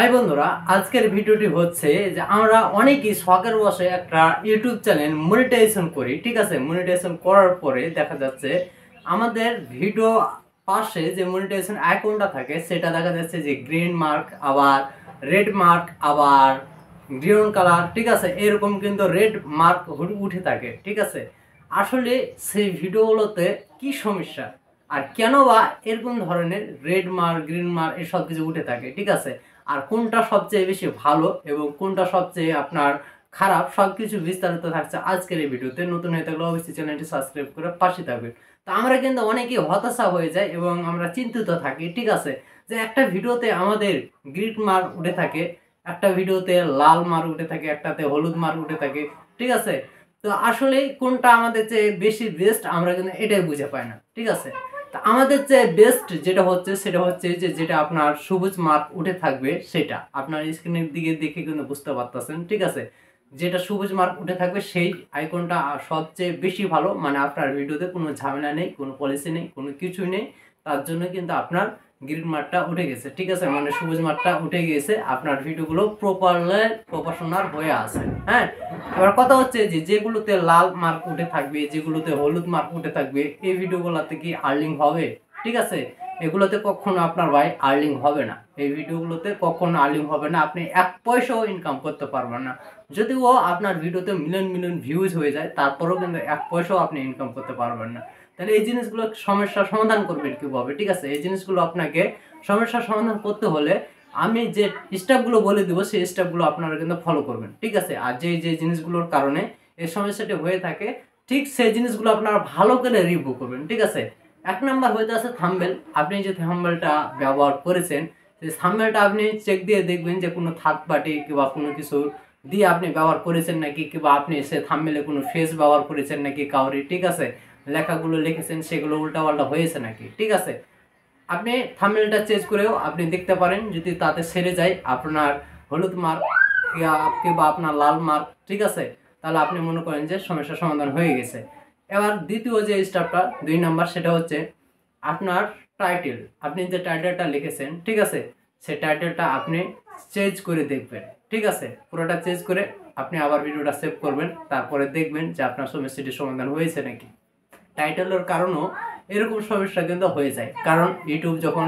High বন্ধুরা, আজকের ভিডিওটি হচ্ছে যে আমরা অনেকেই শখের বসে একটা ইউটিউব চ্যানেল মনিটাইজেশন করি। ঠিক আছে, মনিটাইজেশন করার পরে দেখা যাচ্ছে আমাদের ভিডিও পাশে যে মনিটাইজেশন আইকনটা থাকে সেটা দেখা যাচ্ছে যে গ্রিন মার্ক, আবার রেড মার্ক, আবার গ্রিন কালার। ঠিক আছে, এরকম কিন্তু রেড মার্ক উঠে থাকে। ঠিক আছে, আসলে সেই ভিডিওগুলোতে কি সমস্যা আর কেন বা এরকম ধরনের রেড মার্ক, গ্রিন মার্ক এসব কিছু উঠে থাকে। ঠিক আছে, আর কোনটা সবচেয়ে বেশি ভালো এবং কোনটা সবচেয়ে আপনার খারাপ সবকিছু বিস্তারিত থাকছে আজকের এই ভিডিওতে। নতুন হয়ে থাকলে অবশ্যই চ্যানেলটি সাবস্ক্রাইব করে পাশে থাকবেন। তো আমরা কিন্তু অনেকেই হতাশা হয়ে যায় এবং আমরা চিন্তিত থাকি। ঠিক আছে, যে একটা ভিডিওতে আমাদের গ্রিন মার্ক উঠে থাকে, একটা ভিডিওতে লাল মার্ক উঠে থাকে, একটাতে হলুদ মার্ক উঠে থাকে। ঠিক আছে, তো আসলে কোনটা আমাদের চেয়ে বেশি বেস্ট আমরা কিন্তু এটাই বুঝে পাই না। ঠিক আছে, তা আমাদের যে বেস্ট যেটা হচ্ছে সেটা হচ্ছে যে যেটা আপনার সবুজ মার্ক উঠে থাকবে সেটা আপনার স্ক্রিনের দিকে দেখে কিন্তু বুঝতে পারতেছেন। ঠিক আছে, যেটা সবুজ মার্ক উঠে থাকবে সেই আইকনটা সবচেয়ে বেশি ভালো, মানে আপনার ভিডিওতে কোনো ঝামেলা নেই, কোনো পলিসি নেই, কোনো কিছুই নেই, তার জন্য কিন্তু আপনার গ্রিন মার্কটা উঠে গেছে। ঠিক আছে, মানে সবুজ মার্কটা উঠে গেছে, আপনার ভিডিওগুলো প্রফেশনাল হয়ে আছে। হ্যাঁ, এবার কথা হচ্ছে যে যেগুলোতে লাল মার্ক উঠে থাকবে, যেগুলোতে হলুদ মার্ক উঠে থাকবে, এই ভিডিওগুলোতে কি আর্নিং হবে? ঠিক আছে, এগুলোতে কখনো আপনার ভাই আর্নিং হবে না। এই ভিডিওগুলোতে কখনো আর্নিং হবে না, আপনি এক পয়সাও ইনকাম করতে পারবেন না। যদিও আপনার ভিডিওতে মিলিয়ন মিলিয়ন ভিউজ হয়ে যায়, তারপরেও কিন্তু এক পয়সাও আপনি ইনকাম করতে পারবেন না। তাহলে এই জিনিসগুলো সমস্যার সমাধান করবেন কীভাবে? ঠিক আছে, এই জিনিসগুলো আপনাকে সমস্যার সমাধান করতে হলে আমি যে স্টেপগুলো বলে দেবো সেই স্টেপগুলো আপনারা কিন্তু ফলো করবেন। ঠিক আছে, আর যে যে জিনিসগুলোর কারণে এই সমস্যাটি হয়ে থাকে ঠিক সেই জিনিসগুলো আপনারা ভালো করে রিভিউ করবেন। ঠিক আছে, এক নাম্বার হইতে আছে থাম্বনেল। আপনি যে থাম্বনেলটা ব্যবহার করেছেন সেই থাম্বনেলটা আপনি চেক দিয়ে দেখবেন যে কোনো থার্ড পার্টি কিংবা কোনো কিছু দিয়ে আপনি ব্যবহার করেছেন নাকি, কিংবা আপনি সে থাম্বনেলে কোনো ফেস ব্যবহার করেছেন নাকি কাউরি। ঠিক আছে, লেখাগুলো লিখেছেন সেগুলো উল্টাপাল্টা হয়েছে নাকি। ঠিক আছে, আপনি থাম্বনেলটা চেঞ্জ করেও আপনি দেখতে পারেন, যদি তাতে সেরে যায় আপনার হলুদ মার্ক কিংবা আপনার লাল মার্ক। ঠিক আছে, তাহলে আপনি মনে করেন যে সমস্যার সমাধান হয়ে গেছে। এবার দ্বিতীয় যে স্টেপটা 2 নাম্বার, সেটা হচ্ছে আপনার টাইটেল। আপনি যে টাইটেলটা লিখেছেন, ঠিক আছে, সেই টাইটেলটা আপনি চেঞ্জ করে দেখবেন। ঠিক আছে, পুরোটা চেঞ্জ করে আপনি আবার ভিডিওটা সেভ করবেন, তারপরে দেখবেন যে আপনার সমস্যাটির সমাধান হয়েছে নাকি। টাইটেলের কারণও এরকম সমস্যা কিন্তু হয়ে যায়, কারণ ইউটিউব যখন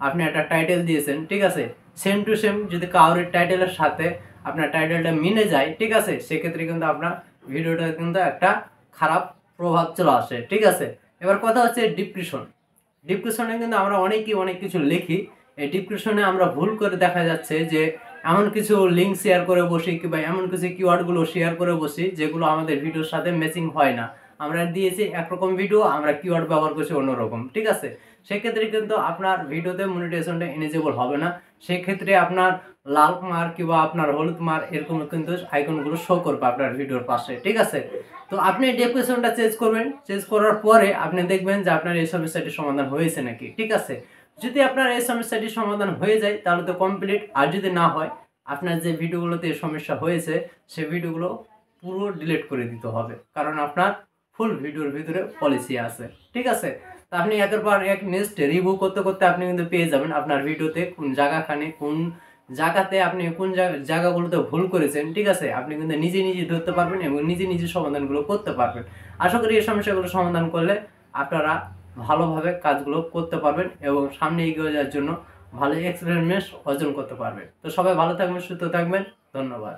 আপনি একটা টাইটেল দিয়েছেন, ঠিক আছে, সেম টু সেম যদি কারোর টাইটেলের সাথে আপনার টাইটেলটা মিলে যায়, ঠিক আছে, সেক্ষেত্রে কিন্তু আপনার ভিডিওটা কিন্তু একটা খারাপ প্রভাব চলে আসে। ঠিক আছে, এবার কথা হচ্ছে ডিসক্রিপশনে কিন্তু আমরা অনেকেই অনেক কিছু লিখি। এই ডিসক্রিপশনে আমরা ভুল করে দেখা যাচ্ছে যে এমন কিছু লিঙ্ক শেয়ার করে বসি কিংবা এমন কিছু কিওয়ার্ডগুলো শেয়ার করে বসি যেগুলো আমাদের ভিডিওর সাথে ম্যাচিং হয় না। আমরা দিয়েছি একরকম ভিডিও, আমরা কিওয়ার্ড ব্যবহার করছি অন্যরকম। ঠিক আছে, সেক্ষেত্রে কিন্তু আপনার ভিডিওতে মনিটাইজেশনটা এলিজিবল হবে না। সেক্ষেত্রে আপনার লাল মার্ক কিংবা আপনার হলুদ মার্ক এরকম কিন্তু আইকনগুলো শো করবে আপনার ভিডিওর পাশে। ঠিক আছে, তো আপনি ডেসক্রিপশনটা চেঞ্জ করবেন, চেঞ্জ করার পরে আপনি দেখবেন যে আপনার এই সমস্যাটির সমাধান হয়েছে নাকি। ঠিক আছে, যদি আপনার এই সমস্যাটির সমাধান হয়ে যায় তাহলে তো কমপ্লিট, আর যদি না হয় আপনার যে ভিডিওগুলোতে সমস্যা হয়েছে সেই ভিডিওগুলো পুরো ডিলিট করে দিতে হবে, কারণ আপনার ফুল ভিডিওর ভিতরে পলিসি আছে। ঠিক আছে, তা আপনি একের পর এক নেক্সট রিভিউ করতে করতে আপনি কিন্তু পেয়ে যাবেন আপনার ভিডিওতে কোন জায়গাখানে কোন জায়গাতে আপনি কোন জায়গাগুলোতে ভুল করেছেন। ঠিক আছে, আপনি কিন্তু নিজে নিজে ধরতে পারবেন এবং নিজে নিজে সমাধানগুলো করতে পারবেন। আশা করি এই সমস্যাগুলো সমাধান করলে আপনারা ভালোভাবে কাজগুলো করতে পারবেন এবং সামনে এগিয়ে যাওয়ার জন্য ভালো এক্সপিরিয়েন্স অর্জন করতে পারবেন। তো সবাই ভালো থাকবেন, সুস্থ থাকবেন, ধন্যবাদ।